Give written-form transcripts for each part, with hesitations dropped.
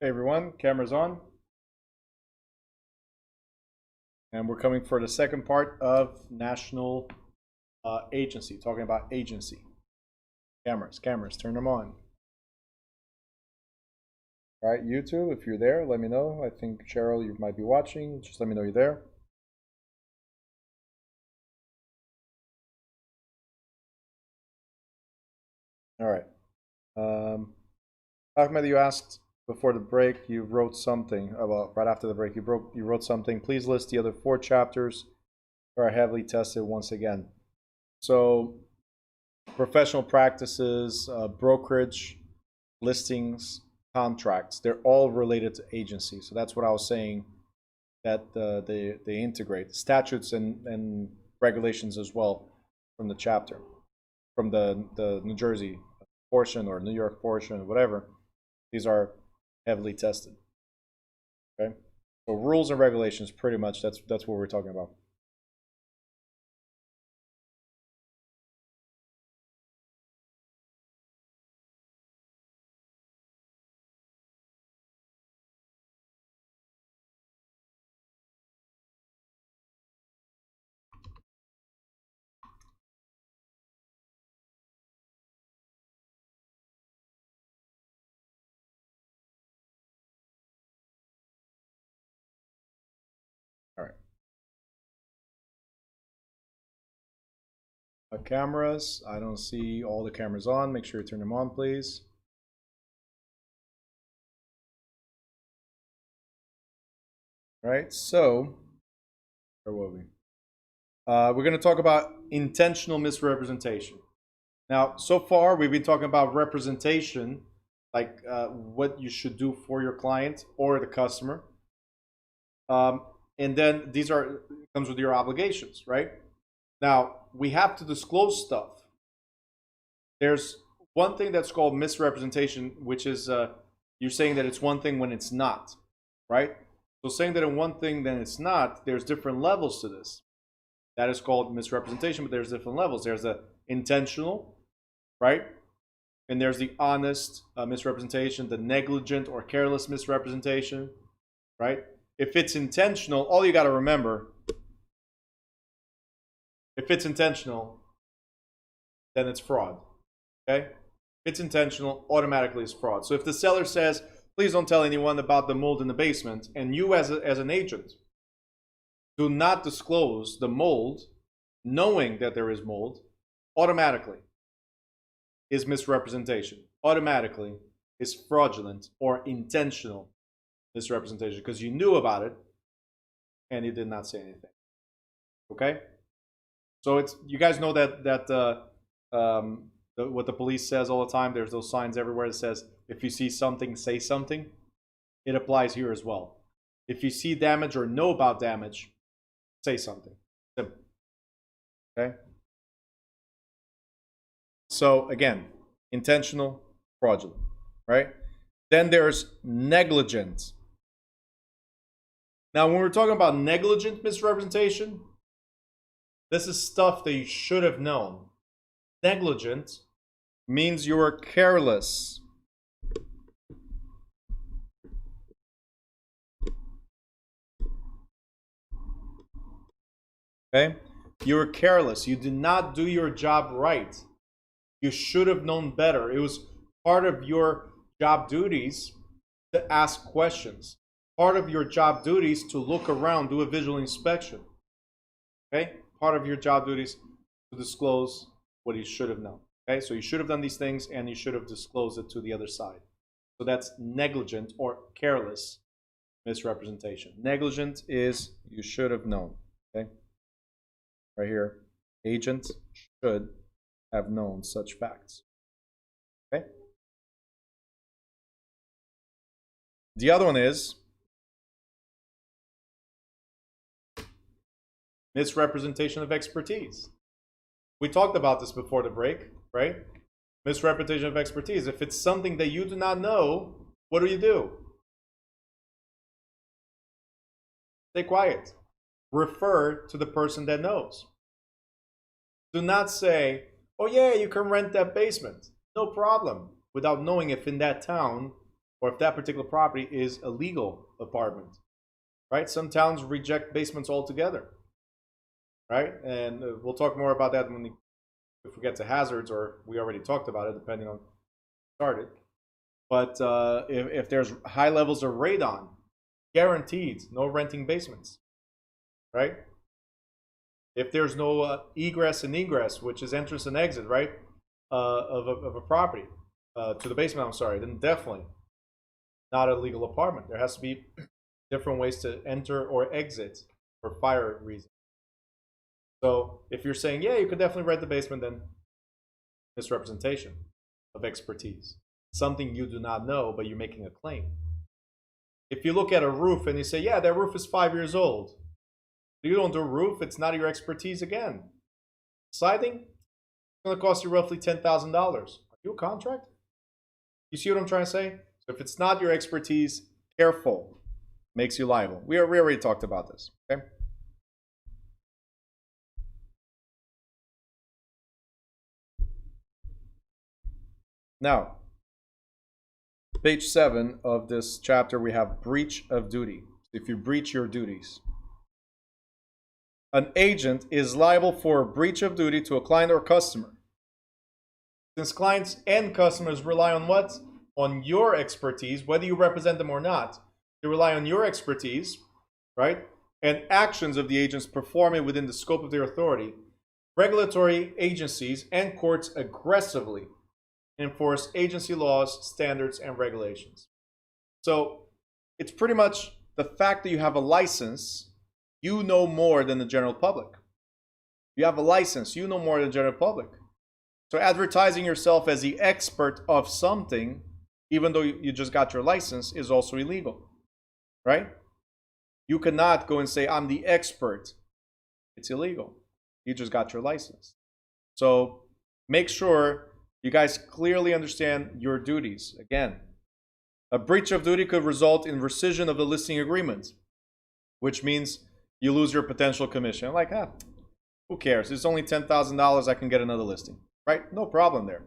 Hey everyone, camera's on. And we're coming for the second part of national agency, talking about agency. Cameras, turn them on. All right, YouTube, if you're there, let me know. I think Cheryl, you might be watching. Just let me know you're there. All right. Ahmed, you asked before the break, you wrote something about, right after the break, you wrote something. Please list the other 4 chapters that are heavily tested once again. So, professional practices, brokerage, listings, contracts, they're all related to agency. So that's what I was saying, that they integrate statutes and regulations as well from the chapter, from the New Jersey portion or New York portion, whatever. These are heavily tested. Okay, so rules and regulations, pretty much that's what we're talking about. All right. Cameras, I don't see all the cameras on. Make sure you turn them on, please. All right, so where were we? We're going to talk about intentional misrepresentation. Now, so far, we've been talking about representation, like what you should do for your client or the customer. And then these comes with your obligations, right? Now, we have to disclose stuff. There's one thing that's called misrepresentation, which is you're saying that it's one thing when it's not, right? So saying that in one thing then it's not, there's different levels to this. That is called misrepresentation, but there's different levels. There's the intentional, right? And there's the honest misrepresentation, the negligent or careless misrepresentation, right? If it's intentional, all you got to remember, if it's intentional, then it's fraud, okay? If it's intentional, automatically it's fraud. So if the seller says, please don't tell anyone about the mold in the basement, and you as an agent do not disclose the mold, knowing that there is mold, automatically is misrepresentation. Automatically is fraudulent or intentional misrepresentation because you knew about it and you did not say anything. Okay? So it's, you guys know that what the police says all the time. There's those signs everywhere that says, if you see something, say something. It applies here as well. If you see damage or know about damage, say something. Simple. Okay? So again, intentional, fraudulent, right? Then there's negligent. Now, when we're talking about negligent misrepresentation, this is stuff that you should have known. Negligent means you were careless. Okay? You were careless. You did not do your job right. You should have known better. It was part of your job duties to ask questions. Part of your job duties to look around, do a visual inspection. Okay? Part of your job duties to disclose what you should have known. Okay? So you should have done these things and you should have disclosed it to the other side. So that's negligent or careless misrepresentation. Negligent is you should have known. Okay? Right here. Agent should have known such facts. Okay? The other one is misrepresentation of expertise. We talked about this before the break, right? Misrepresentation of expertise. If it's something that you do not know, what do? Stay quiet. Refer to the person that knows. Do not say, oh yeah, you can rent that basement. No problem. Without knowing if in that town or if that particular property is a legal apartment, right? Some towns reject basements altogether, right? And we'll talk more about that if we get to hazards, or we already talked about it, depending on started. But if there's high levels of radon, guaranteed no renting basements, right? If there's no egress and egress, which is entrance and exit, right, of a property to the basement, I'm sorry, then definitely not a legal apartment. There has to be different ways to enter or exit for fire reasons. So if you're saying, yeah, you could definitely rent the basement, then misrepresentation of expertise. Something you do not know, but you're making a claim. If you look at a roof and you say, yeah, that roof is 5 years old. You don't do a roof, it's not your expertise again. Siding, it's going to cost you roughly $10,000. Are you a contractor? You see what I'm trying to say? So if it's not your expertise, careful. Makes you liable. We already talked about this, okay? Now, page 7 of this chapter, we have breach of duty. If you breach your duties. An agent is liable for a breach of duty to a client or customer. Since clients and customers rely on what? On your expertise, whether you represent them or not. They rely on your expertise, right? And actions of the agents performing within the scope of their authority. Regulatory agencies and courts aggressively enforce agency laws, standards, and regulations. So it's pretty much the fact that you have a license, you know more than the general public. You have a license, you know more than the general public. So advertising yourself as the expert of something, even though you just got your license, is also illegal, right? You cannot go and say, I'm the expert. It's illegal. You just got your license. So make sure you guys clearly understand your duties. Again, a breach of duty could result in rescission of the listing agreement, which means you lose your potential commission. I'm like, who cares? It's only $10,000. I can get another listing, right? No problem there.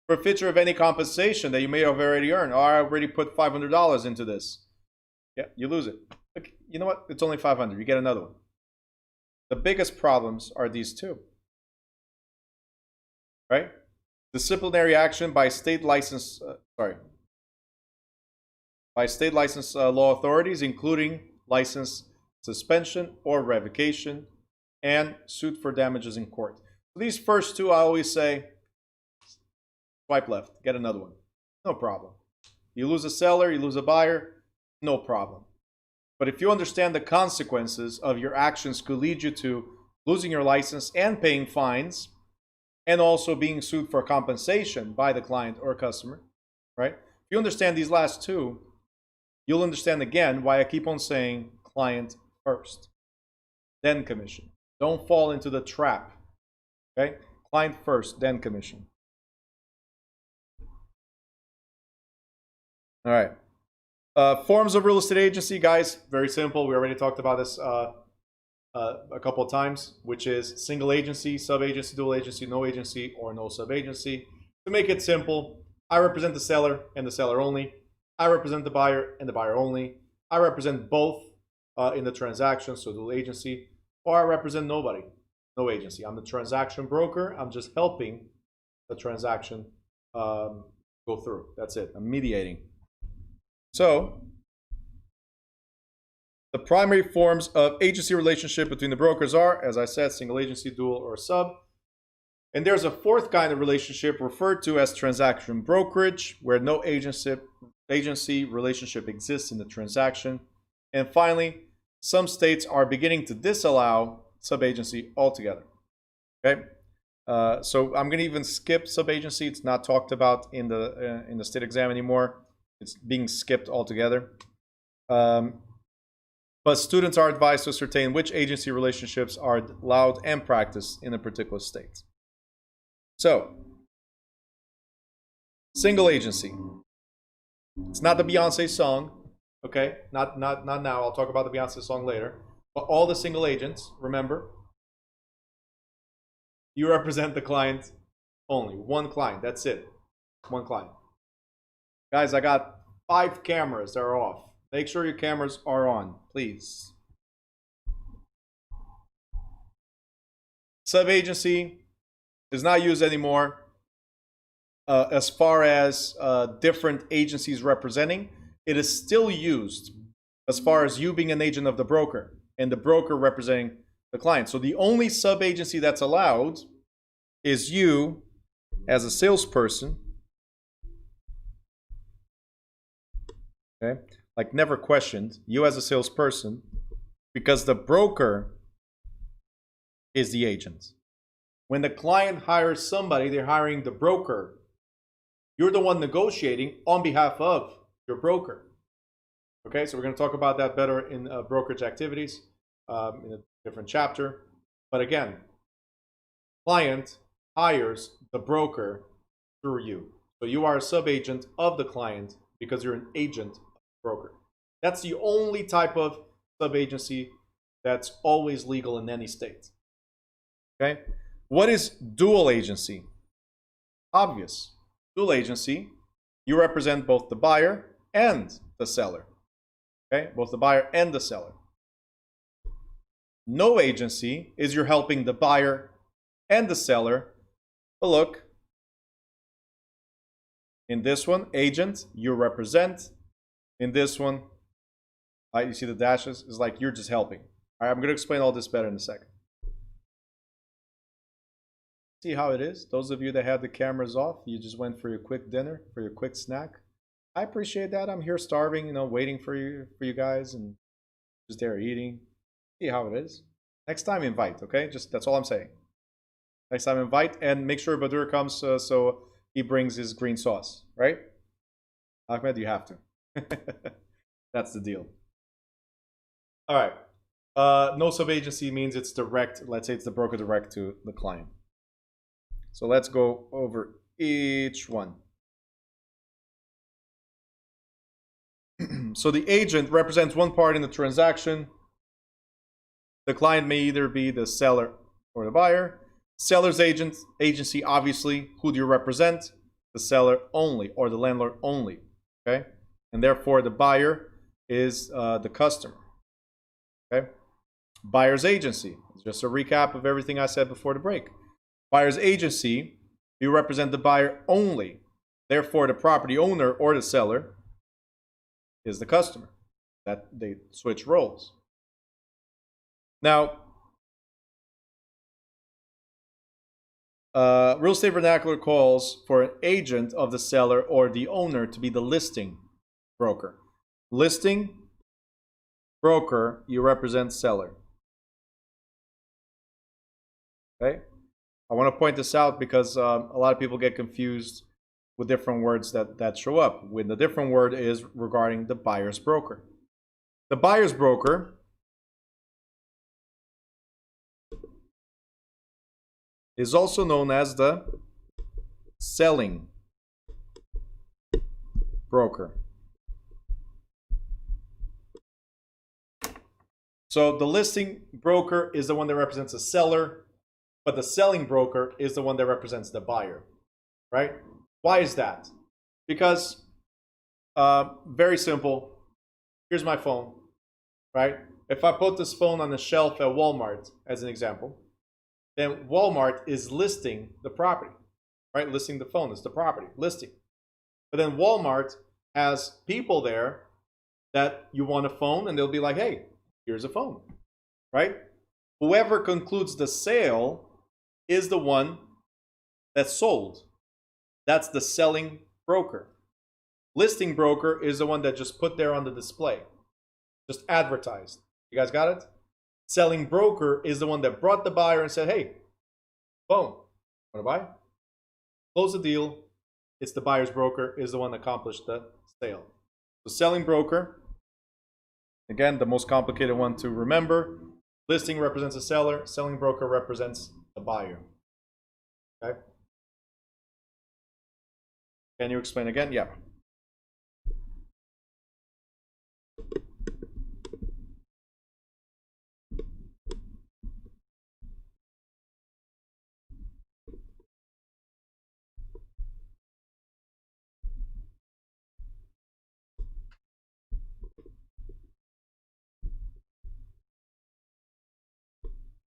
Forfeiture of any compensation that you may have already earned. Oh, I already put $500 into this. Yeah, you lose it. Look, you know what? It's only $500. You get another one. The biggest problems are these two, right? Disciplinary action by state license, by state license law authorities, including license suspension or revocation, and suit for damages in court. So these first two, I always say, swipe left, get another one. No problem. You lose a seller, you lose a buyer, no problem. But if you understand the consequences of your actions could lead you to losing your license and paying fines, and also being sued for compensation by the client or customer, right? If you understand these last two, you'll understand again why I keep on saying client first, then commission. Don't fall into the trap, okay? Client first, then commission. All right. Forms of real estate agency, guys, very simple. We already talked about this a couple of times, which is single agency, sub-agency, dual agency, no agency, or no sub-agency. To make it simple, I represent the seller and the seller only. I represent the buyer and the buyer only. I represent both in the transaction, so dual agency, or I represent nobody, no agency. I'm the transaction broker. I'm just helping the transaction go through. That's it. I'm mediating. So the primary forms of agency relationship between the brokers are, as I said, single agency, dual, or sub. And there's a fourth kind of relationship referred to as transaction brokerage, where no agency relationship exists in the transaction. And finally, some states are beginning to disallow sub-agency altogether. Okay, so I'm going to even skip sub-agency. It's not talked about in the state exam anymore. It's being skipped altogether. But students are advised to ascertain which agency relationships are allowed and practiced in a particular state. So, single agency. It's not the Beyonce song, okay? Not now. I'll talk about the Beyonce song later. But all the single agents, remember, you represent the client only. One client. That's it. One client. Guys, I got 5 cameras that are off. Make sure your cameras are on, please. Subagency is not used anymore as far as different agencies representing. It is still used as far as you being an agent of the broker and the broker representing the client. So the only subagency that's allowed is you as a salesperson. Okay? Like never questioned, you as a salesperson, because the broker is the agent. When the client hires somebody, they're hiring the broker. You're the one negotiating on behalf of your broker. Okay, so we're going to talk about that better in brokerage activities in a different chapter. But again, client hires the broker through you. So you are a subagent of the client because you're an agent of the broker. That's the only type of subagency that's always legal in any state. Okay, what is dual agency? Obvious. Dual agency, you represent both the buyer and the seller. Okay, both the buyer and the seller. No agency is you're helping the buyer and the seller. But look, in this one, agent, you represent. In this one, you see the dashes, is like you're just helping. All right, I'm going to explain all this better in a second. See how it is? Those of you that have the cameras off, you just went for your quick dinner, for your quick snack. I appreciate that. I'm here starving, waiting for you guys and just there eating. See how it is. Next time invite, okay? Just that's all I'm saying. Next time invite and make sure Badur comes so he brings his green sauce, right? Ahmed, you have to. That's the deal. All right. No subagency means it's direct. Let's say it's the broker direct to the client. So let's go over each one. So the agent represents one part in the transaction. The client may either be the seller or the buyer. Seller's agency, obviously, who do you represent? The seller only, or the landlord only. Okay, and therefore the buyer is the customer. Okay, buyer's agency. Just a recap of everything I said before the break. Buyer's agency, you represent the buyer only. Therefore, the property owner or the seller is the customer. That they switch roles. Now, real estate vernacular calls for an agent of the seller or the owner to be the listing broker. Listing broker, you represent seller. Okay? I want to point this out because a lot of people get confused with different words that show up. When the different word is regarding the buyer's broker. The buyer's broker is also known as the selling broker. So the listing broker is the one that represents the seller, but the selling broker is the one that represents the buyer, right? Why is that? Because, very simple. Here's my phone, right? If I put this phone on the shelf at Walmart, as an example, then Walmart is listing the property, right? Listing the phone is the property, listing. But then Walmart has people there that you want a phone, and they'll be like, hey, here's a phone, right? Whoever concludes the sale is the one that's sold. That's the selling broker. Listing broker is the one that just put there on the display, just advertised. You guys got it? Selling broker is the one that brought the buyer and said, hey, boom, want to buy? Close the deal. It's the buyer's broker is the one that accomplished the sale. The selling broker, again, the most complicated one to remember. Listing represents the seller. Selling broker represents the buyer. Okay? Can you explain again? Yeah.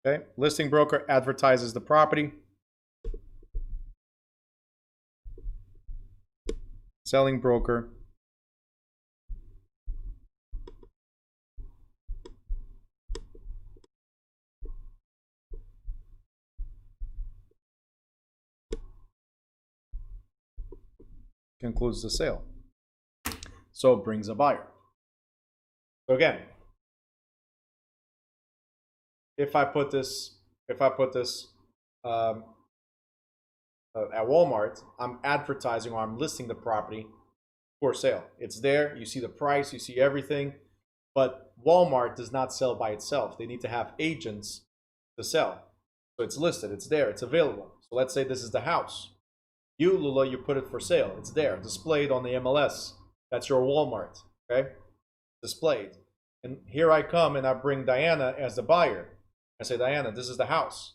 Okay, listing broker advertises the property. Selling broker concludes the sale. So it brings a buyer. So again, if I put this at Walmart, I'm advertising or I'm listing the property for sale. It's there, you see the price, you see everything, but Walmart does not sell by itself. They need to have agents to sell. So it's listed, it's there, it's available. So let's say this is the house. You, Lula, you put it for sale. It's there, displayed on the MLS. That's your Walmart, okay? Displayed. And here I come and I bring Diana as the buyer. I say, Diana, this is the house.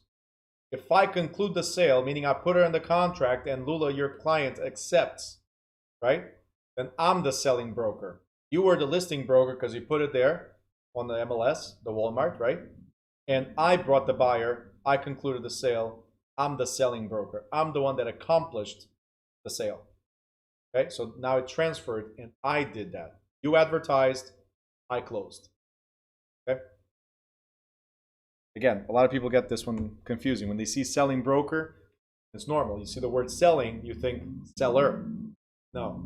If I conclude the sale, meaning I put her in the contract and Lula, your client, accepts, right? Then I'm the selling broker. You were the listing broker because you put it there on the MLS, the Walmart, right? And I brought the buyer. I concluded the sale. I'm the selling broker. I'm the one that accomplished the sale. Okay, so now it transferred and I did that. You advertised, I closed. Okay. Again, a lot of people get this one confusing. When they see selling broker, it's normal. You see the word selling, you think seller. No.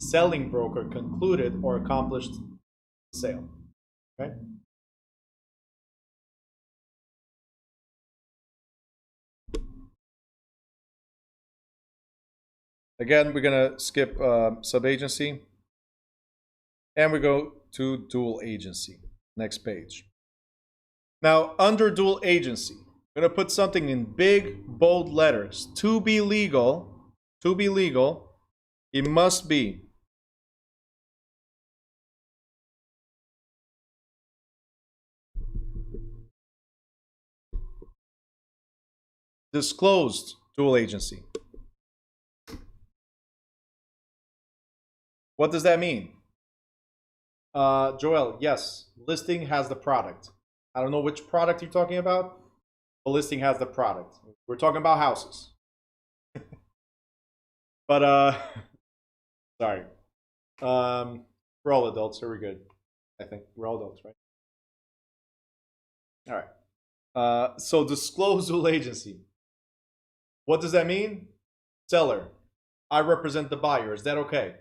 Selling broker concluded or accomplished the sale. Okay. Again, we're going to skip sub-agency. And we go to dual agency. Next page. Now, under dual agency, I'm going to put something in big, bold letters. To be legal, it must be disclosed dual agency. What does that mean? Joel, yes, listing has the product. I don't know which product you're talking about, but listing has the product. We're talking about houses. But, sorry. We're all adults, so we're good. I think we're all adults, right? All right. So disclose dual agency. What does that mean? Seller, I represent the buyer. Is that okay?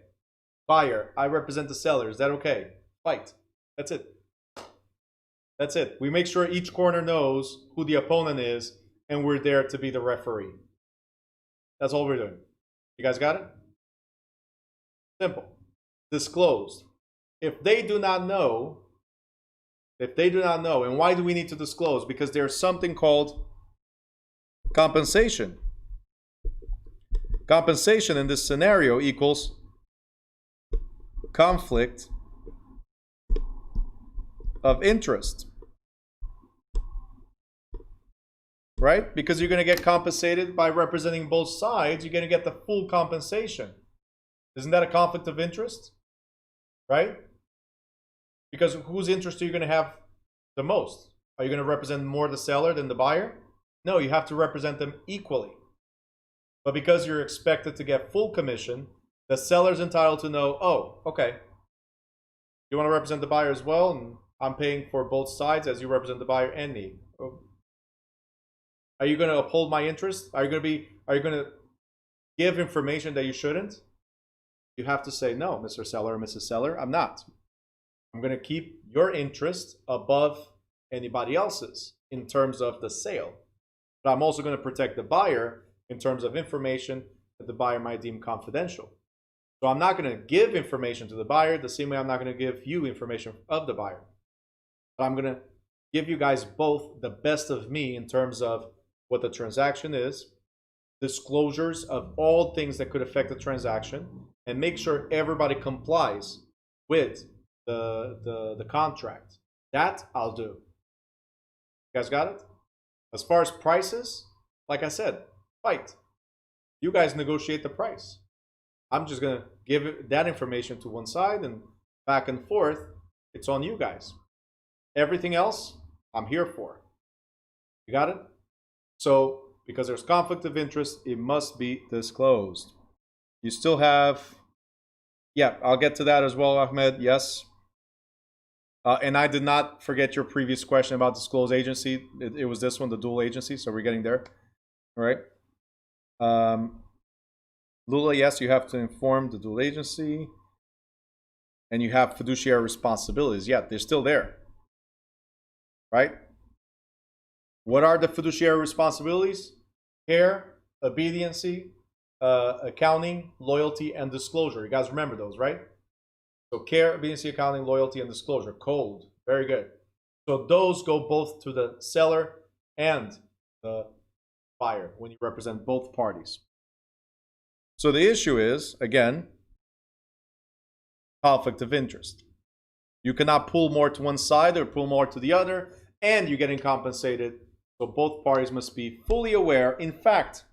Buyer, I represent the seller. Is that okay? Fight. That's it. That's it. We make sure each corner knows who the opponent is, and we're there to be the referee. That's all we're doing. You guys got it? Simple. Disclosed. If they do not know, and why do we need to disclose? Because there's something called compensation. Compensation in this scenario equals conflict of interest. Right? Because you're going to get compensated by representing both sides. You're going to get the full compensation. Isn't that a conflict of interest? Right? Because whose interest are you going to have the most? Are you going to represent more the seller than the buyer? No, you have to represent them equally. But because you're expected to get full commission, the seller's entitled to know, oh, okay, you want to represent the buyer as well, and I'm paying for both sides as you represent the buyer and me. Are you going to uphold my interest? Are you going to give information that you shouldn't? You have to say, no, Mr. Seller or Mrs. Seller, I'm not. I'm going to keep your interest above anybody else's in terms of the sale. But I'm also going to protect the buyer in terms of information that the buyer might deem confidential. So I'm not going to give information to the buyer the same way I'm not going to give you information of the buyer. But I'm going to give you guys both the best of me in terms of what the transaction is, disclosures of all things that could affect the transaction, and make sure everybody complies with the contract. That I'll do. You guys got it? As far as prices, like I said, fight. You guys negotiate the price. I'm just going to give that information to one side, and back and forth, it's on you guys. Everything else, I'm here for. You got it? So, because there's conflict of interest, it must be disclosed. You still have, yeah, I'll get to that as well, Ahmed. Yes. And I did not forget your previous question about disclosed agency. It was this one, the dual agency. So we're getting there. All right. Lula, yes, you have to inform the dual agency. And you have fiduciary responsibilities. Yeah, they're still there. Right? What are the fiduciary responsibilities? Care, obediency, accounting, loyalty, and disclosure. You guys remember those, right? So care, obediency, accounting, loyalty, and disclosure. Cold. Very good. So those go both to the seller and the buyer when you represent both parties. So the issue is, again, conflict of interest. You cannot pull more to one side or pull more to the other, and you're getting compensated. So both parties must be fully aware. In fact,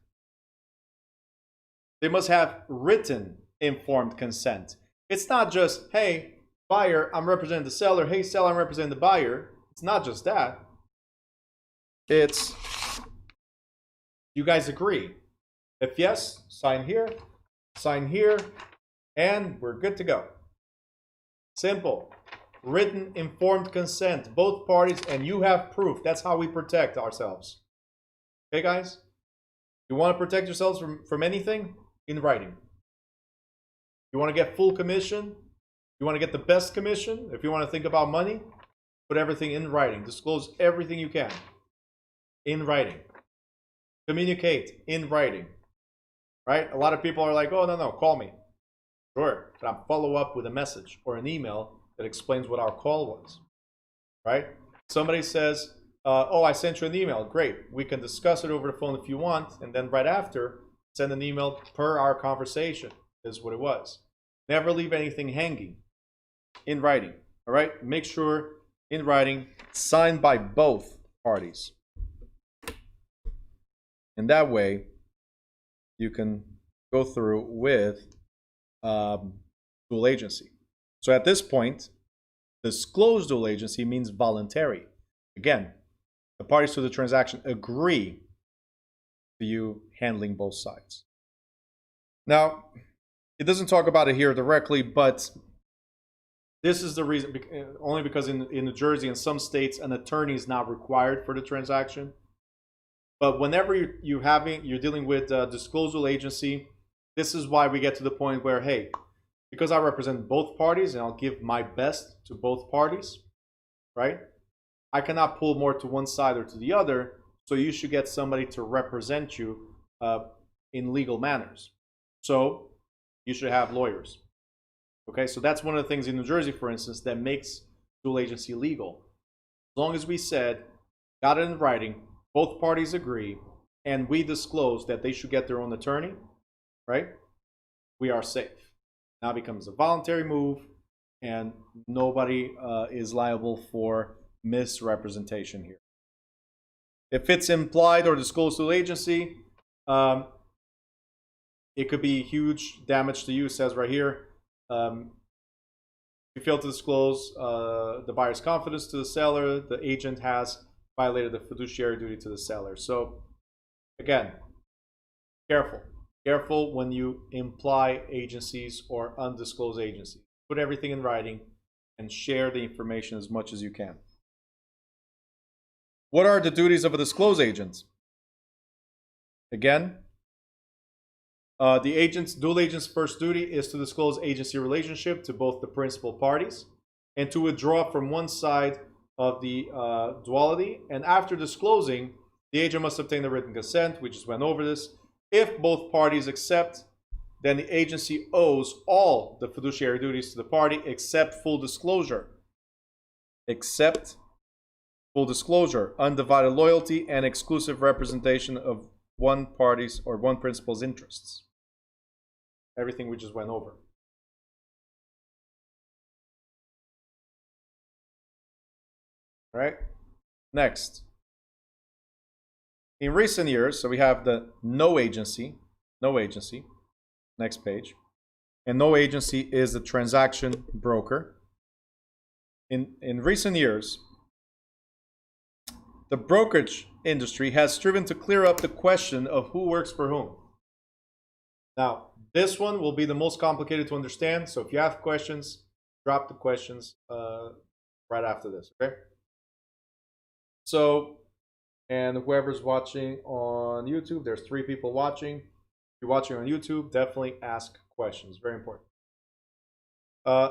they must have written informed consent. It's not just, hey, buyer, I'm representing the seller. Hey, seller, I'm representing the buyer. It's not just that. It's, you guys agree. If yes, sign here, and we're good to go. Simple. Written informed consent, both parties, and you have proof. That's how we protect ourselves. Okay, guys? You want to protect yourselves from anything? In writing. You want to get full commission? You want to get the best commission? If you want to think about money, put everything in writing. Disclose everything you can in writing. Communicate in writing. Right? A lot of people are like, oh, no, call me. Sure, but I'll follow up with a message or an email that explains what our call was. Right? Somebody says, oh, I sent you an email. Great. We can discuss it over the phone if you want. And then right after, send an email per our conversation is what it was. Never leave anything hanging in writing. All right? Make sure in writing, signed by both parties. And that way, you can go through with dual agency. So at this point, disclose dual agency means voluntary. Again, the parties to the transaction agree to you handling both sides. Now, it doesn't talk about it here directly, but this is the reason, only because in New Jersey and some states, an attorney is not required for the transaction. But whenever you're dealing with disclosure agency, this is why we get to the point where, hey, because I represent both parties and I'll give my best to both parties, right? I cannot pull more to one side or to the other, so you should get somebody to represent you in legal manners. So you should have lawyers. Okay, so that's one of the things in New Jersey, for instance, that makes dual agency legal. As long as we said, got it in writing, both parties agree, and we disclose that they should get their own attorney, right? We are safe. Now it becomes a voluntary move, and nobody is liable for misrepresentation here. If it's implied or disclosed to the agency, it could be huge damage to you. It says right here, if you fail to disclose the buyer's confidence to the seller, the agent has violated the fiduciary duty to the seller. So again, careful. Careful when you imply agencies or undisclosed agencies. Put everything in writing and share the information as much as you can. What are the duties of a disclosed agent? Again, dual agent's first duty is to disclose agency relationship to both the principal parties and to withdraw from one side of the duality. And after disclosing, the agent must obtain the written consent. We just went over this. If both parties accept, then the agency owes all the fiduciary duties to the party except full disclosure. Except full disclosure, undivided loyalty, and exclusive representation of one party's or one principal's interests. Everything we just went over. All right. Next. In recent years, so we have the no agency, next page. And no agency is the transaction broker. In recent years, the brokerage industry has striven to clear up the question of who works for whom. Now, this one will be the most complicated to understand, so if you have questions, drop the questions right after this, okay? So, and whoever's watching on YouTube, there's 3 people watching. If you're watching on YouTube, definitely ask questions, very important.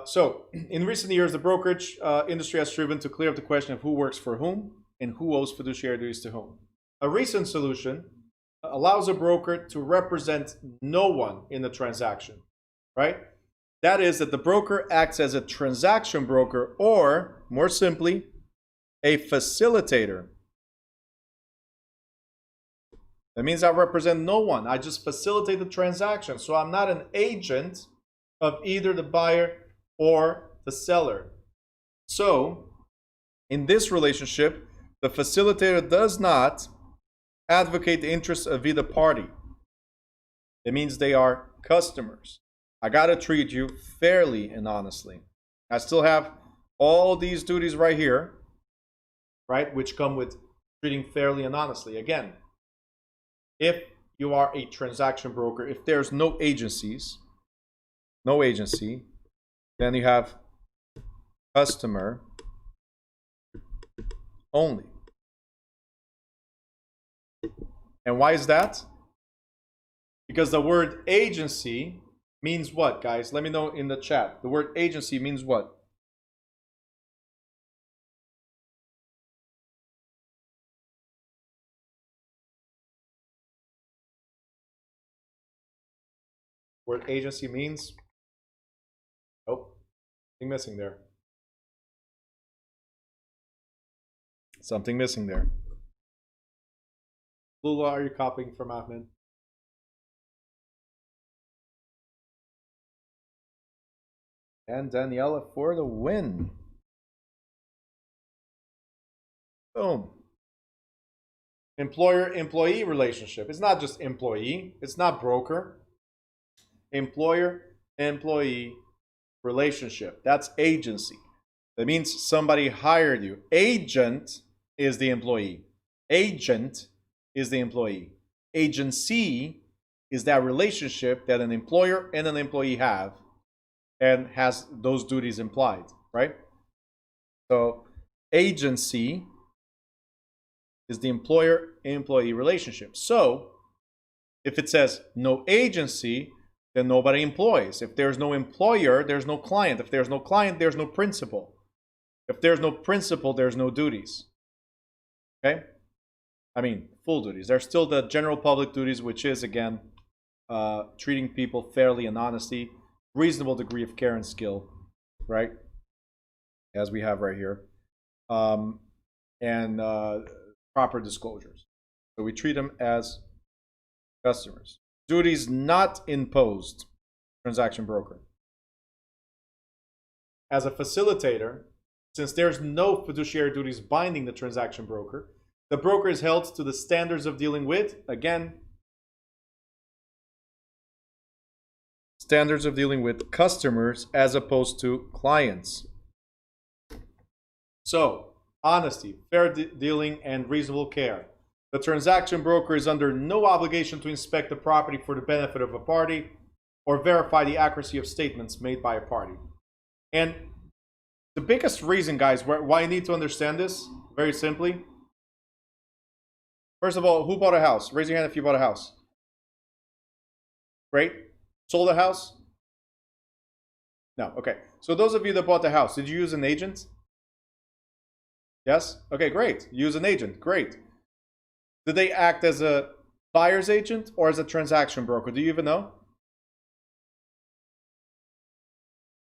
So, in recent years, the brokerage industry has striven to clear up the question of who works for whom and who owes fiduciary duties to whom. A recent solution allows a broker to represent no one in the transaction, right? That is, that the broker acts as a transaction broker, or, more simply, a facilitator. That means I represent no one. I just facilitate the transaction. So I'm not an agent of either the buyer or the seller. So, in this relationship, the facilitator does not advocate the interests of either party. It means they are customers. I gotta treat you fairly and honestly. I still have all these duties right here, right, which come with treating fairly and honestly. Again, if you are a transaction broker, if there's no agency, then you have customer only. And why is that? Because the word agency means what, guys? Let me know in the chat. The word agency means what? Word agency means? Oh, something missing there. Something missing there. Lula, are you copying from Ahmed? And Daniela for the win. Boom. Employer-employee relationship. It's not just employee. It's not broker. Employer-employee relationship. That's agency. That means somebody hired you. Agent is the employee. Agent is the employee. Agency is that relationship that an employer and an employee have and has those duties implied, right? So agency is the employer-employee relationship. So if it says no agency, then nobody employs. If there's no employer, there's no client. If there's no client, there's no principal. If there's no principal, there's no duties. Okay? I mean, full duties. There's still the general public duties, which is, again, treating people fairly and honestly, reasonable degree of care and skill, right? As we have right here. And proper disclosures. So we treat them as customers. Duties not imposed, transaction broker. As a facilitator, since there's no fiduciary duties binding the transaction broker, the broker is held to the standards of dealing with, again, standards of dealing with customers as opposed to clients. So, honesty, fair dealing, and reasonable care. The transaction broker is under no obligation to inspect the property for the benefit of a party or verify the accuracy of statements made by a party. And the biggest reason, guys, why you need to understand this, very simply, first of all, who bought a house? Raise your hand if you bought a house. Great. Sold a house? No. Okay. So those of you that bought the house, did you use an agent? Yes? Okay, great. Use an agent. Great. Did they act as a buyer's agent or as a transaction broker? Do you even know?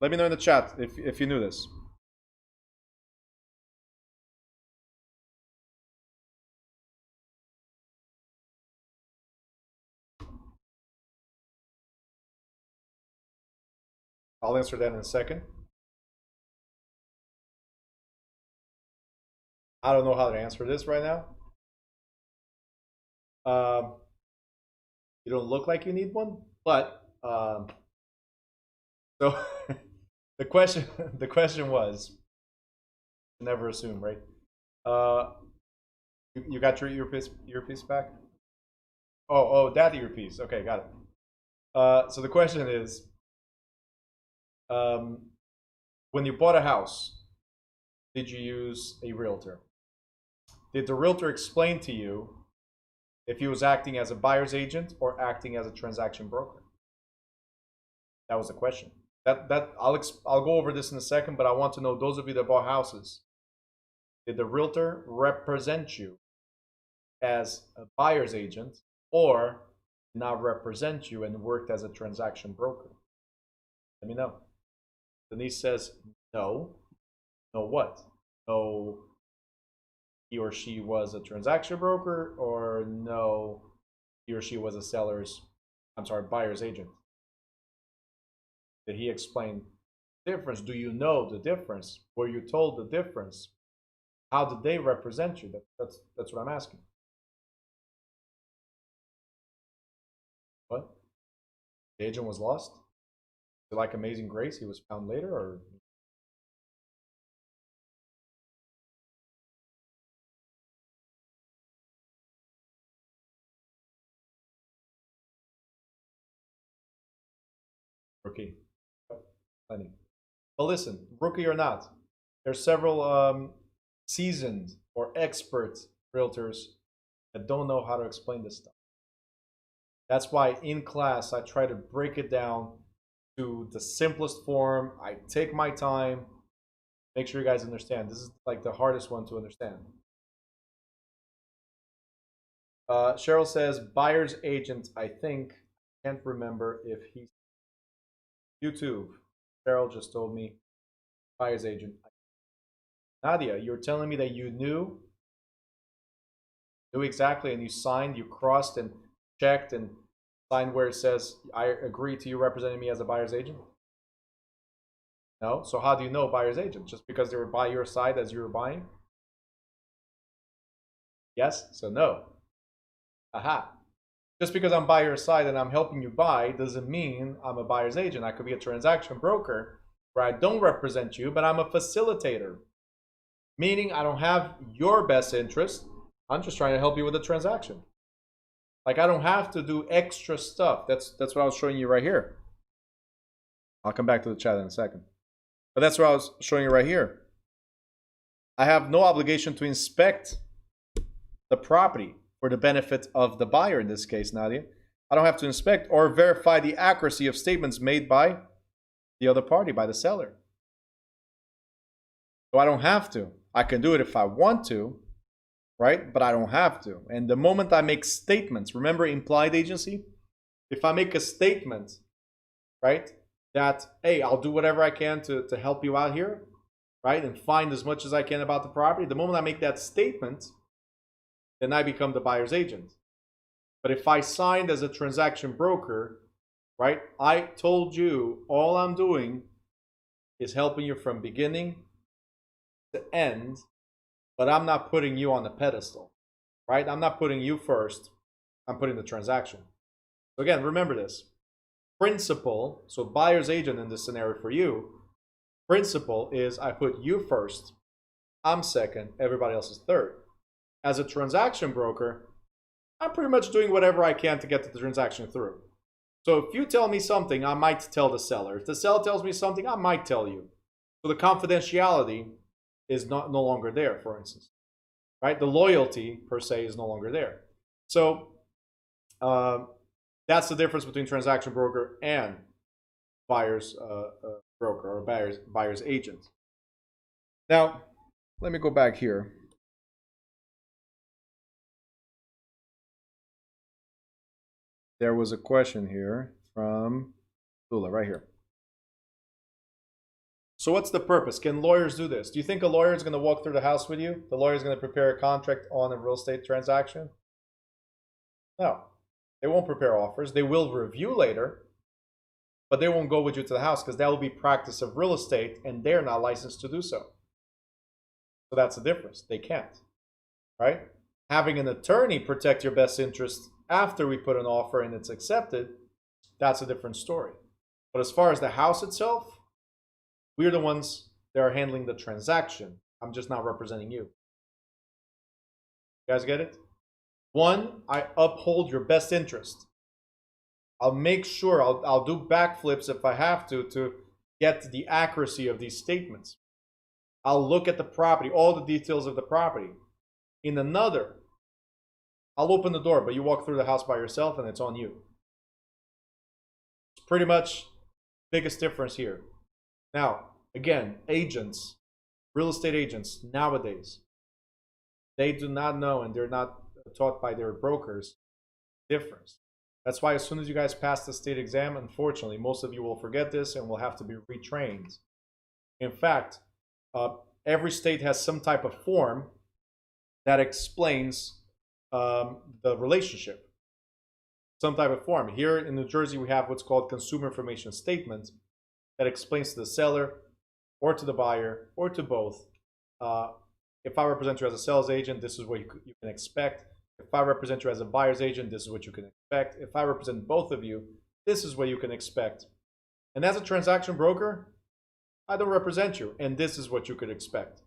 Let me know in the chat if you knew this. I'll answer that in a second. I don't know how to answer this right now. You don't look like you need one, but so the question was, never assume, right? You got your earpiece back? Oh, that earpiece. Okay, got it. So the question is, when you bought a house, did you use a realtor? Did the realtor explain to you if he was acting as a buyer's agent or acting as a transaction broker? That was the question. I'll go over this in a second, but I want to know, those of you that bought houses, did the realtor represent you as a buyer's agent or not represent you and worked as a transaction broker? Let me know. Denise says no. No what? No, he or she was a transaction broker, or no, he or she was a buyer's agent. Did he explain the difference? Do you know the difference? Were you told the difference? How did they represent you? That's what I'm asking. What? The agent was lost? Like Amazing Grace, he was found later, or? Rookie. Plenty. But listen, rookie or not, there's several seasoned or expert realtors that don't know how to explain this stuff. That's why in class I try to break it down to the simplest form. I take my time, make sure you guys understand. This is like the hardest one to understand. Cheryl says buyer's agent. I think, can't remember if he's YouTube. Cheryl just told me buyer's agent. Nadia, you're telling me that you knew exactly, and you signed, you crossed and checked and signed where it says I agree to you representing me as a buyer's agent? No. So how do you know buyer's agent? Just because they were by your side as you were buying? Yes. So no. Aha. Just because I'm by your side and I'm helping you buy doesn't mean I'm a buyer's agent. I could be a transaction broker where I don't represent you, but I'm a facilitator. Meaning I don't have your best interest. I'm just trying to help you with the transaction. Like I don't have to do extra stuff. That's what I was showing you right here. I'll come back to the chat in a second. But that's what I was showing you right here. I have no obligation to inspect the property for the benefit of the buyer in this case, Nadia. I don't have to inspect or verify the accuracy of statements made by the other party, by the seller. So I don't have to. I can do it if I want to, right? But I don't have to. And the moment I make statements, remember implied agency? If I make a statement, right, that, hey, I'll do whatever I can to help you out here, right, and find as much as I can about the property, the moment I make that statement, then I become the buyer's agent. But if I signed as a transaction broker, right, I told you all I'm doing is helping you from beginning to end, but I'm not putting you on a pedestal, right? I'm not putting you first. I'm putting the transaction. So again, remember this. Principle, so buyer's agent in this scenario for you, principle is I put you first, I'm second, everybody else is third. As a transaction broker, I'm pretty much doing whatever I can to get the transaction through. So if you tell me something, I might tell the seller. If the seller tells me something, I might tell you. So the confidentiality is no longer there, for instance, right? The loyalty per se is no longer there. So that's the difference between transaction broker and buyer's broker or buyer's agent. Now, let me go back here. There was a question here from Lula right here. So what's the purpose? Can lawyers do this? Do you think a lawyer is going to walk through the house with you? The lawyer is going to prepare a contract on a real estate transaction? No. They won't prepare offers. They will review later, but they won't go with you to the house because that will be practice of real estate and they're not licensed to do so. So that's the difference. They can't, right? Having an attorney protect your best interest after we put an offer and it's accepted, that's a different story. But as far as the house itself, we're the ones that are handling the transaction. I'm just not representing you. You guys get it? One, I uphold your best interest. I'll make sure, I'll do backflips if I have to get the accuracy of these statements. I'll look at the property, all the details of the property. In another, I'll open the door, but you walk through the house by yourself and it's on you. It's pretty much the biggest difference here. Now, again, agents, real estate agents nowadays, they do not know, and they're not taught by their brokers, difference. That's why as soon as you guys pass the state exam, unfortunately, most of you will forget this and will have to be retrained. In fact, every state has some type of form that explains the relationship. Some type of form. Here in New Jersey, we have what's called consumer information statement that explains to the seller or to the buyer or to both, if I represent you as a sales agent, this is what you can expect. If I represent you as a buyer's agent, this is what you can expect. If I represent both of you, this is what you can expect. And as a transaction broker, I don't represent you, and this is what you could expect.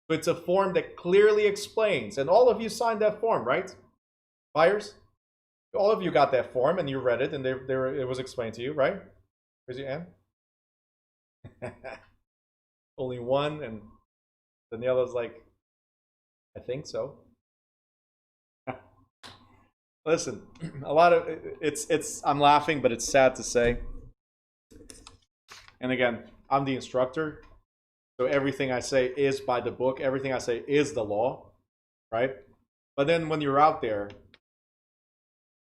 So it's a form that clearly explains, and all of you signed that form, right? Buyers? All of you got that form, and you read it, and it was explained to you, right? Raise your hand. Only one, and Daniela's like, I think so. Listen, a lot of I'm laughing, but it's sad to say. And again, I'm the instructor, so everything I say is by the book. Everything I say is the law, right? But then when you're out there,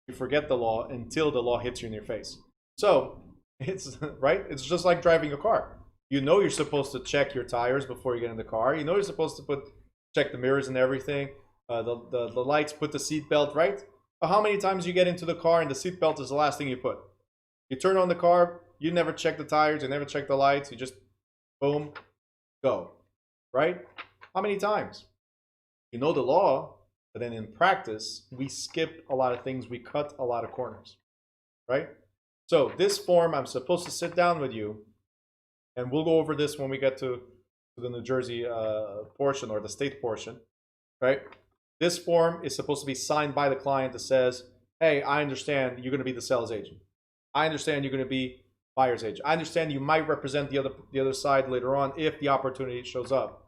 you forget the law until the law hits you in your face. So it's right. It's just like driving a car. You know you're supposed to check your tires before you get in the car. You know you're supposed to check the mirrors and everything, the lights, put the seat belt, right? But how many times you get into the car and the seat belt is the last thing you put? You turn on the car, you never check the tires, you never check the lights, you just boom, go, right? How many times? You know the law, but then in practice, we skip a lot of things, we cut a lot of corners, right? So this form, I'm supposed to sit down with you, and we'll go over this when we get to the New Jersey portion or the state portion, right? This form is supposed to be signed by the client that says, hey, I understand you're going to be the sales agent. I understand you're going to be buyer's agent. I understand you might represent the other side later on if the opportunity shows up,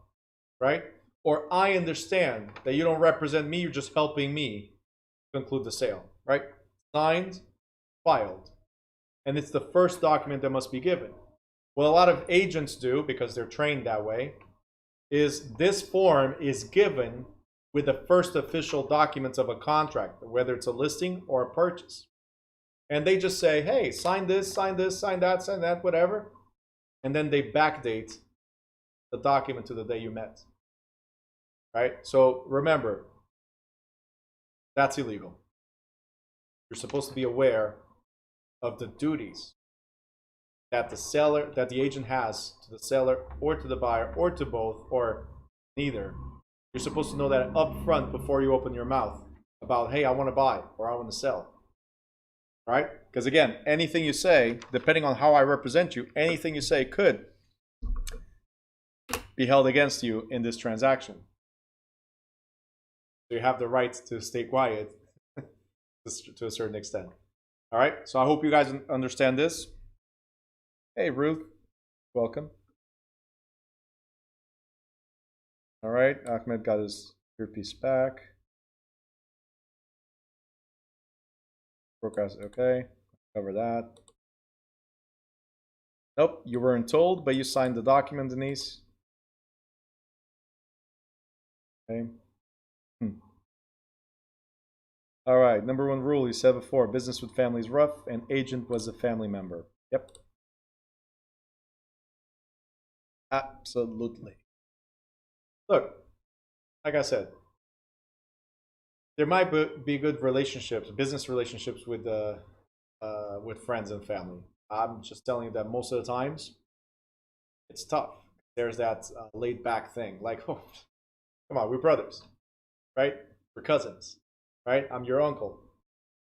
right? Or I understand that you don't represent me, you're just helping me conclude the sale, right? Signed, filed. And it's the first document that must be given. What a lot of agents do, because they're trained that way, is this form is given with the first official documents of a contract, whether it's a listing or a purchase. And they just say, hey, sign this, sign that, whatever. And then they backdate the document to the day you met. Right? So remember, that's illegal. You're supposed to be aware of the duties that the agent has to the seller or to the buyer or to both or neither. You're supposed to know that up front before you open your mouth about, hey, I want to buy or I want to sell. All right? Because again, anything you say, depending on how I represent you, anything you say could be held against you in this transaction. So you have the right to stay quiet to a certain extent. All right? So I hope you guys understand this. Hey, Ruth. Welcome. All right, Ahmed got his earpiece back. Broadcast, okay. Cover that. Nope, you weren't told, but you signed the document, Denise. Okay. All right, number one rule, you said before, business with family is rough, and agent was a family member. Yep. Absolutely. Look, like I said, there might be good relationships, business relationships with friends and family. I'm just telling you that most of the times, it's tough. There's that laid back thing, like, oh, come on, we're brothers, right? We're cousins, right? I'm your uncle,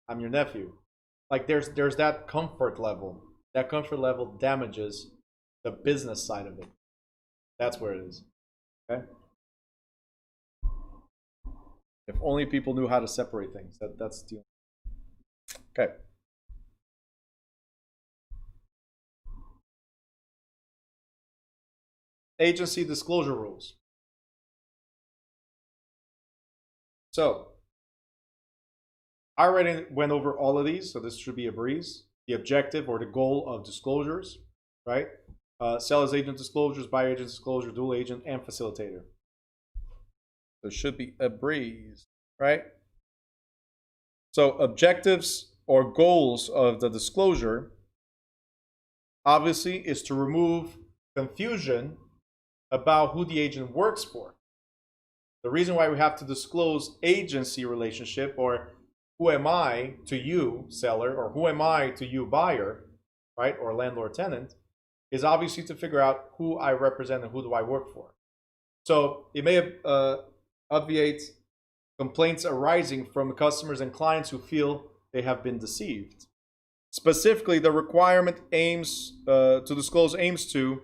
I'm your nephew. Like there's that comfort level. That comfort level damages the business side of it. That's where it is. Okay. If only people knew how to separate things. That's the okay. Agency disclosure rules. So I already went over all of these, so this should be a breeze. The objective or the goal of disclosures, right? Seller's agent disclosures, buyer agent disclosure, dual agent, and facilitator. So it should be a breeze, right? So objectives or goals of the disclosure obviously is to remove confusion about who the agent works for. The reason why we have to disclose agency relationship, or who am I to you, seller, or who am I to you, buyer, right, or landlord tenant, is obviously to figure out who I represent and who do I work for. So it may obviate complaints arising from customers and clients who feel they have been deceived. Specifically, the requirement aims to disclose aims to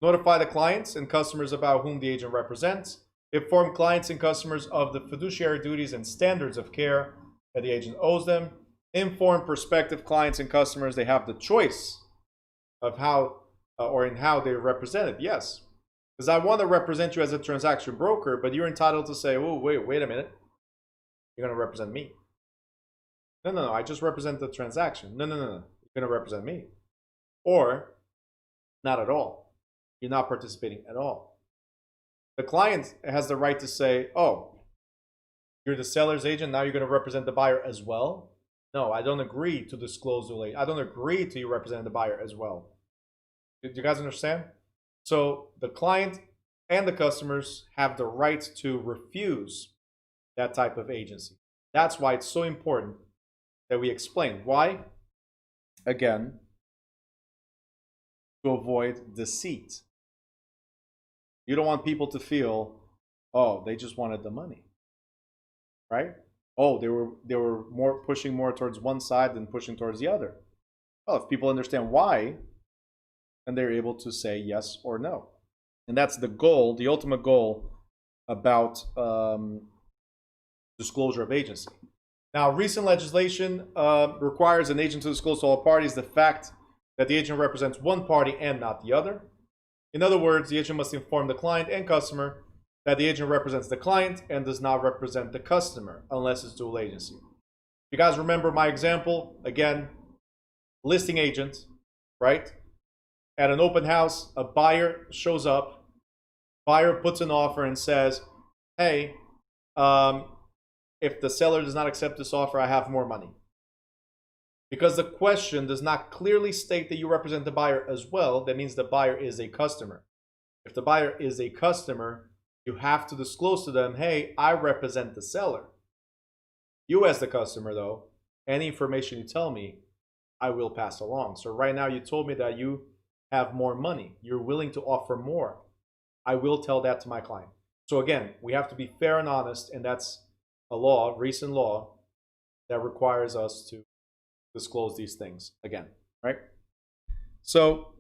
notify the clients and customers about whom the agent represents, inform clients and customers of the fiduciary duties and standards of care that the agent owes them, inform prospective clients and customers they have the choice of how or in how they're represented. Yes, because I want to represent you as a transaction broker, but you're entitled to say, oh, wait a minute, you're going to represent me. No, I just represent the transaction. No, you're going to represent me. Or not at all. You're not participating at all. The client has the right to say, oh, you're the seller's agent, now you're going to represent the buyer as well? No, I don't agree to disclose the late. I don't agree to you representing the buyer as well. Do you guys understand? So the client and the customers have the right to refuse that type of agency. That's why it's so important that we explain. Why? Again, to avoid deceit. You don't want people to feel, oh, they just wanted the money, right? Oh, they were more pushing more towards one side than pushing towards the other. Well, if people understand why, then they're able to say yes or no. And that's the goal, the ultimate goal about disclosure of agency. Now, recent legislation requires an agent to disclose to all parties the fact that the agent represents one party and not the other. In other words, the agent must inform the client and customer that the agent represents the client and does not represent the customer unless it's dual agency. You guys remember my example? Again, listing agent, right? At an open house, a buyer shows up, buyer puts an offer and says, hey, if the seller does not accept this offer, I have more money. Because the question does not clearly state that you represent the buyer as well, that means the buyer is a customer. If the buyer is a customer, you have to disclose to them, hey, I represent the seller. You as the customer, though, any information you tell me, I will pass along. So right now you told me that you have more money. You're willing to offer more. I will tell that to my client. So again, we have to be fair and honest, and that's a law, recent law, that requires us to disclose these things again, right? So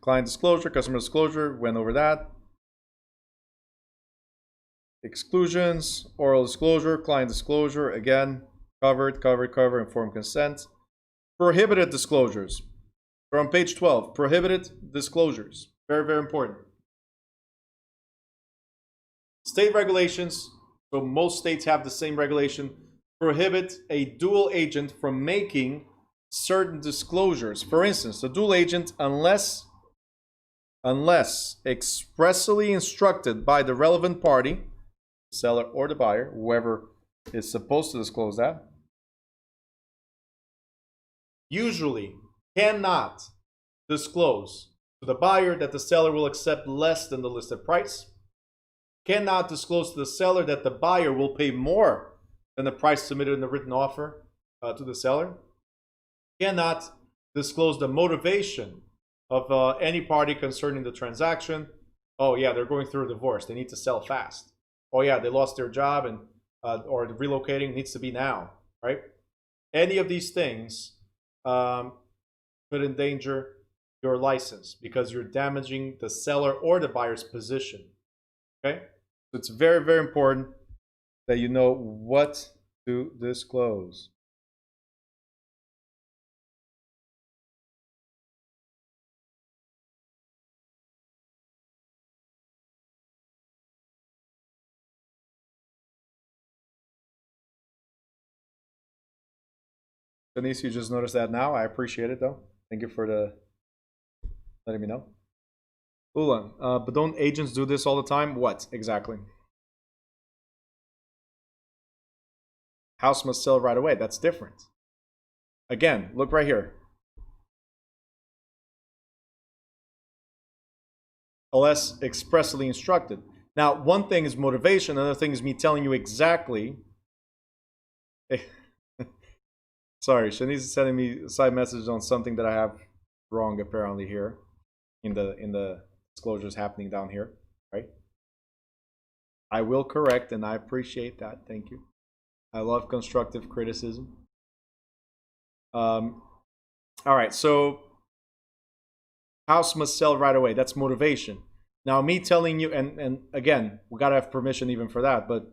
client disclosure, customer disclosure, went over that. Exclusions, oral disclosure, client disclosure, again, covered, informed consent. Prohibited disclosures. We're on page 12, prohibited disclosures. Very, very important. State regulations, so most states have the same regulation, prohibit a dual agent from making certain disclosures. For instance, the dual agent, unless expressly instructed by the relevant party, seller or the buyer, whoever is supposed to disclose that, usually cannot disclose to the buyer that the seller will accept less than the listed price, cannot disclose to the seller that the buyer will pay more than the price submitted in the written offer to the seller, cannot disclose the motivation of any party concerning the transaction. Oh yeah, they're going through a divorce, they need to sell fast. Oh yeah, they lost their job and or relocating needs to be now, right? Any of these things could endanger your license because you're damaging the seller or the buyer's position. Okay, So it's very, very important that you know what to disclose. Denise, you just noticed that now. I appreciate it though. Thank you for letting me know. Ulan, but don't agents do this all the time? What exactly? House must sell right away. That's different. Again, look right here. Unless expressly instructed. Now, one thing is motivation, another thing is me telling you exactly. Sorry, Shanice is sending me a side message on something that I have wrong apparently here in the disclosures happening down here, right? I will correct, and I appreciate that. Thank you. I love constructive criticism. All right, so house must sell right away. That's motivation. Now, me telling you, and again, we gotta have permission even for that, but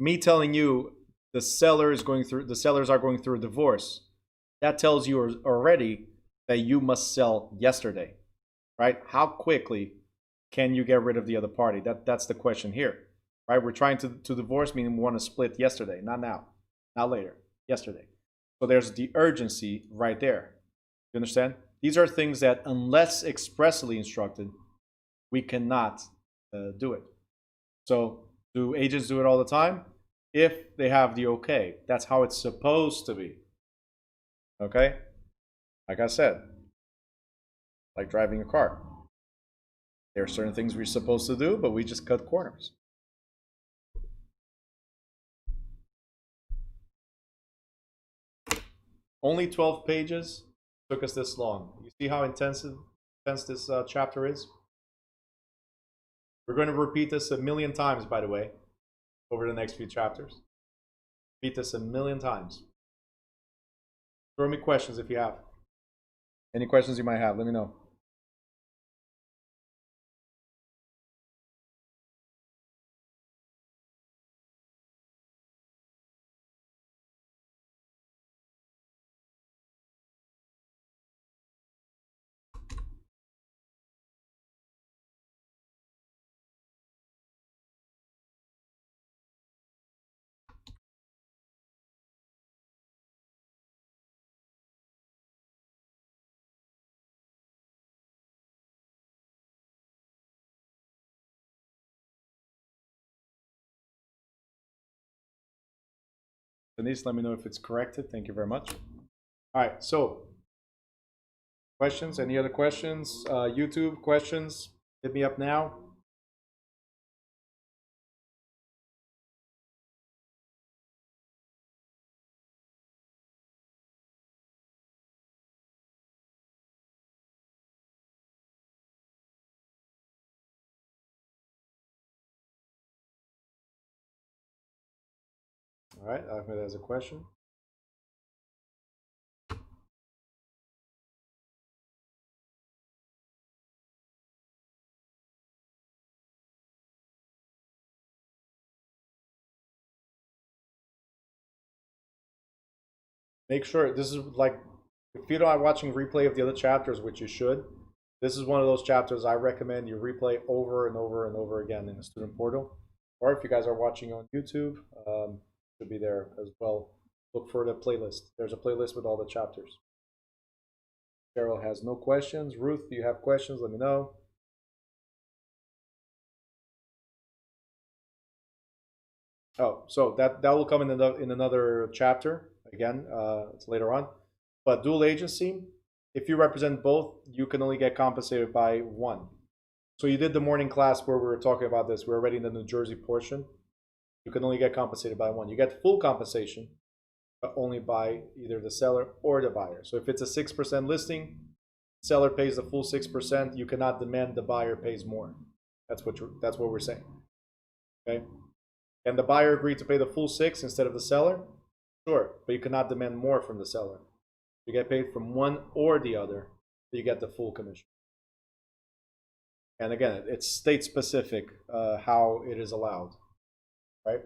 me telling you the sellers are going through a divorce, that tells you already that you must sell yesterday, right? How quickly can you get rid of the other party? That's the question here, right? We're trying to divorce, meaning we want to split yesterday, not now, not later, yesterday. So there's the urgency right there. You understand? These are things that, unless expressly instructed, we cannot do it. So do agents do it all the time? If they have the okay. That's how it's supposed to be. Okay? Like I said, like driving a car. There are certain things we're supposed to do, but we just cut corners. Only 12 pages took us this long. You see how intense this chapter is? We're going to repeat this 1,000,000 times, by the way, over the next few chapters. Repeat this 1,000,000 times. Throw me questions if you have. Any questions you might have, let me know. Denise, let me know if it's corrected. Thank you very much. All right, so questions? Any other questions? YouTube questions? Hit me up now. All right, Ahmed has a question. Make sure this is like, if you're not watching replay of the other chapters, which you should, this is one of those chapters I recommend you replay over and over and over again in the student portal. Or if you guys are watching on YouTube, should be there as well. Look for the playlist. There's a playlist with all the chapters. Cheryl has no questions. Ruth, do you have questions? Let me know. Oh, so that will come in another chapter again. It's later on. But dual agency, if you represent both, you can only get compensated by one. So you did the morning class where we were talking about this. We're already in the New Jersey portion. You can only get compensated by one. You get full compensation, but only by either the seller or the buyer. So if it's a 6% listing, seller pays the full 6%. You cannot demand the buyer pays more. That's what we're saying. Okay. And the buyer agreed to pay the full 6 instead of the seller? Sure, but you cannot demand more from the seller. You get paid from one or the other, so you get the full commission. And again, it's state specific how it is allowed, right?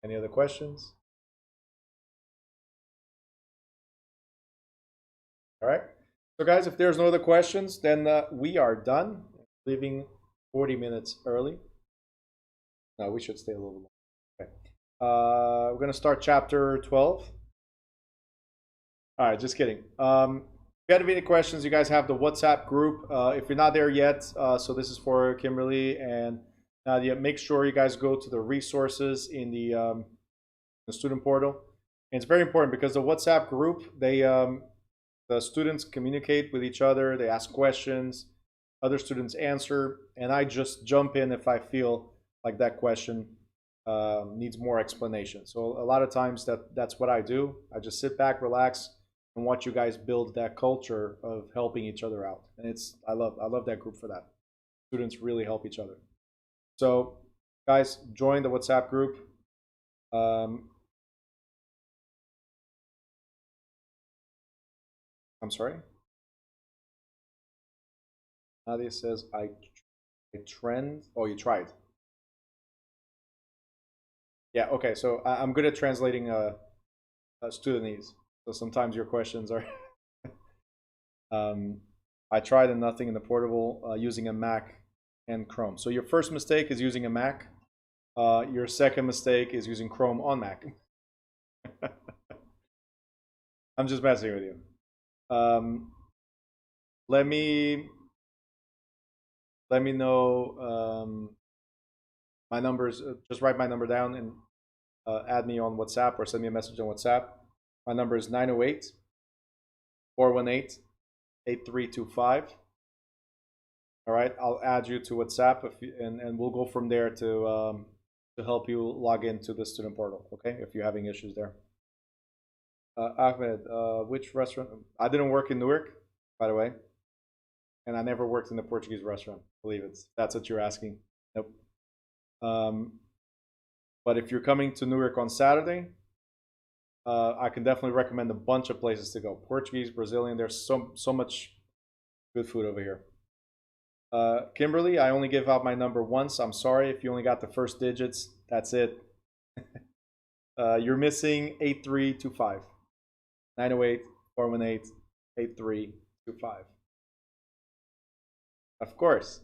Any other questions? All right. So guys, if there's no other questions, then we are done. Leaving 40 minutes early. No, we should stay a little longer. Okay. We're going to start chapter 12. All right, just kidding. If you have any questions, you guys have the WhatsApp group. If you're not there yet, so this is for Kimberly and Nadia, make sure you guys go to the resources in the student portal. And it's very important because the WhatsApp group, the students communicate with each other, they ask questions, other students answer, and I just jump in if I feel like that question needs more explanation. So a lot of times that's what I do. I just sit back, relax, and watch you guys build that culture of helping each other out. And I love that group for that. Students really help each other. So guys, join the WhatsApp group. I'm sorry. Nadia says I trend. Oh, you tried. Yeah. Okay. So I'm good at translating studentese. So sometimes your questions are. I tried and nothing in the portable using a Mac and Chrome. So your first mistake is using a Mac. Your second mistake is using Chrome on Mac. I'm just messing with you. Let me know my numbers. Just write my number down and add me on WhatsApp or send me a message on WhatsApp. My number is 908 418 8325. All right, I'll add you to WhatsApp and we'll go from there to help you log into the student portal. Okay, if you're having issues there. Ahmed, which restaurant? I didn't work in Newark, by the way, and I never worked in a Portuguese restaurant. Believe it. That's what you're asking. Nope. But if you're coming to Newark on Saturday, I can definitely recommend a bunch of places to go. Portuguese, Brazilian. There's so much good food over here. Kimberly, I only give out my number once. I'm sorry if you only got the first digits. That's it. You're missing 8325. 908 418 8325. Of course.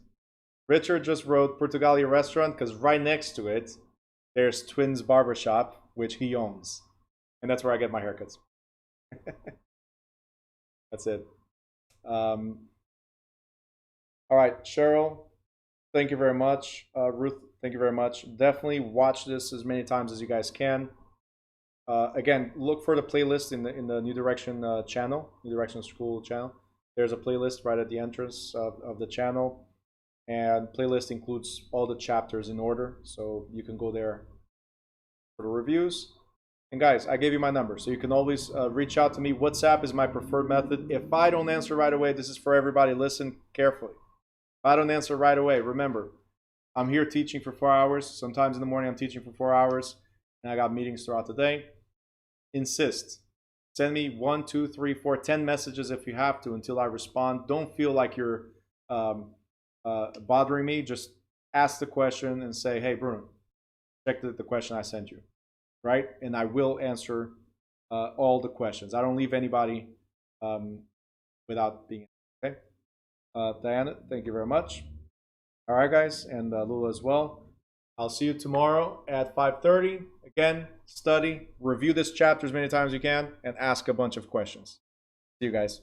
Richard just wrote Portugalia restaurant because right next to it, there's Twins Barbershop, which he owns. And that's where I get my haircuts. That's it. All right, Cheryl, thank you very much. Ruth, thank you very much. Definitely watch this as many times as you guys can. Again, look for the playlist in the New Direction channel, New Direction School channel. There's a playlist right at the entrance of the channel, and playlist includes all the chapters in order, so you can go there for the reviews. And guys, I gave you my number, so you can always reach out to me. WhatsApp is my preferred method. If I don't answer right away, this is for everybody. Listen carefully. If I don't answer right away, remember, I'm here teaching for 4 hours. Sometimes in the morning I'm teaching for 4 hours, and I got meetings throughout the day. Insist. Send me 1, 2, 3, 4, 10 messages if you have to until I respond. Don't feel like you're bothering me. Just ask the question and say, hey, Bruno, check the question I sent you, right? And I will answer all the questions. I don't leave anybody without being, okay? Diana, thank you very much. All right, guys, and Lula as well. I'll see you tomorrow at 5:30. Again, study, review this chapter as many times as you can, and ask a bunch of questions. See you guys.